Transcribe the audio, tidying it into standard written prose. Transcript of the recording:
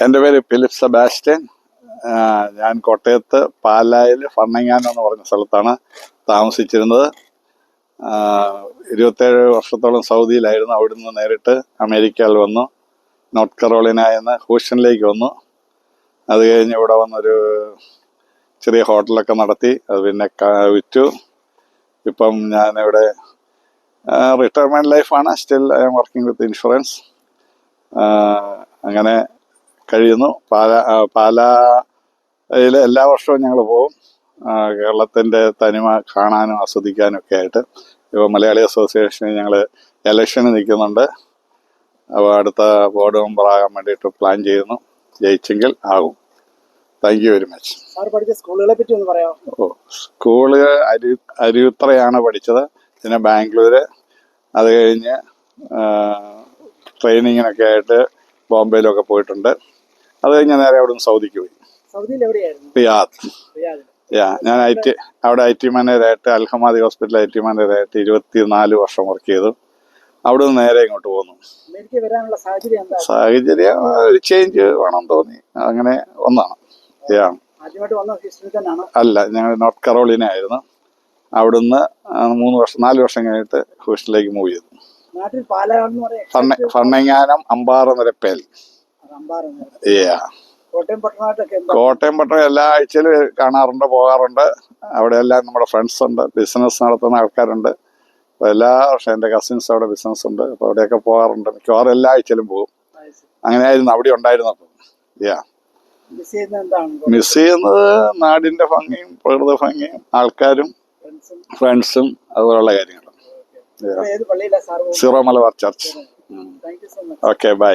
എൻ്റെ പേര് Philip Sebastian. ഞാൻ കോട്ടയത്ത് പാലായിൽ ഫർണിങ്ങാനം എന്ന് പറഞ്ഞ സ്ഥലത്താണ് താമസിച്ചിരുന്നത്. 27 വർഷത്തോളം സൗദിയിലായിരുന്നു. അവിടുന്ന് നേരിട്ട് അമേരിക്കയിൽ വന്നു. നോർത്ത് കരോളിന എന്ന് ഹൂസ്റ്റണിലേക്ക് വന്നു. അത് കഴിഞ്ഞ് ഇവിടെ വന്നൊരു ചെറിയ ഹോട്ടലൊക്കെ നടത്തി. അത് പിന്നെ വിറ്റു. ഇപ്പം ഞാനിവിടെ റിട്ടയർമെൻറ്റ് ലൈഫാണ്. Still I am working with insurance. അങ്ങനെ കഴിയുന്നു. പാലായിൽ എല്ലാ വർഷവും ഞങ്ങൾ പോകും. കേരളത്തിൻ്റെ തനിമ കാണാനും ആസ്വദിക്കാനും ഒക്കെ ആയിട്ട്. ഇപ്പോൾ മലയാളി അസോസിയേഷനിൽ ഞങ്ങൾ ഇലക്ഷന് നിൽക്കുന്നുണ്ട്. അപ്പോൾ അടുത്ത ബോർഡ് മെമ്പറാകാൻ വേണ്ടിയിട്ട് പ്ലാൻ ചെയ്യുന്നു. ജയിച്ചെങ്കിൽ ആകും. Thank you very much. സ്കൂളുകളെ പറ്റി ഒന്ന് പറയാമോ? സ്കൂള് അരിയുത്രയാണ് പഠിച്ചത്. പിന്നെ ബാംഗ്ലൂര്. അത് കഴിഞ്ഞ് ട്രെയിനിങ്ങിനൊക്കെ ആയിട്ട് ബോംബെയിലൊക്കെ പോയിട്ടുണ്ട്. അത് കഴിഞ്ഞ് നേരെ അവിടെ നിന്ന് സൗദിക്ക് പോയി. റിയാദ്. ഞാൻ അവിടെ IT മാനേജറായിട്ട് അൽഹമാദി ഹോസ്പിറ്റൽ IT മാനേജറായിട്ട് 24 വർഷം വർക്ക് ചെയ്തു. അവിടെ നിന്ന് നേരെ ഇങ്ങോട്ട് പോന്നു. സാഹചര്യം ഒരു ചേഞ്ച് വേണം തോന്നി, അങ്ങനെ ഒന്നാണ്. അല്ല, ഞങ്ങൾ നോർത്ത് കരോളിന ആയിരുന്നു. അവിടുന്ന് 4 വർഷം കഴിഞ്ഞിട്ട് ഹൂസ്റ്റണിലേക്ക് മൂവ് ചെയ്തു. ഫർണിങ്ങാനം അമ്പാറ നിരപ്പേൽ. കോട്ടയം പട്ടണം എല്ലാ ആഴ്ചയിലും കാണാറുണ്ട്, പോകാറുണ്ട്. അവിടെ എല്ലാം നമ്മുടെ ഫ്രണ്ട്സ് ഉണ്ട്, ബിസിനസ് നടത്തുന്ന ആൾക്കാരുണ്ട്. അപ്പോൾ എല്ലാ വർഷവും എൻ്റെ കസിൻസ് അവിടെ ബിസിനസ് ഉണ്ട്. അപ്പോൾ അവിടെയൊക്കെ പോകാറുണ്ട്. മിക്കവാറും എല്ലാ ആഴ്ചയിലും പോകും. അങ്ങനെയായിരുന്നു അവിടെ ഉണ്ടായിരുന്നപ്പോൾ. മിസ് ചെയ്യുന്നത് നാടിൻ്റെ ഭംഗിയും പ്രകൃതി ഭംഗിയും ആൾക്കാരും ഫ്രണ്ട്സും അതുപോലുള്ള കാര്യങ്ങളും. Syro Malabar church. Okay, by.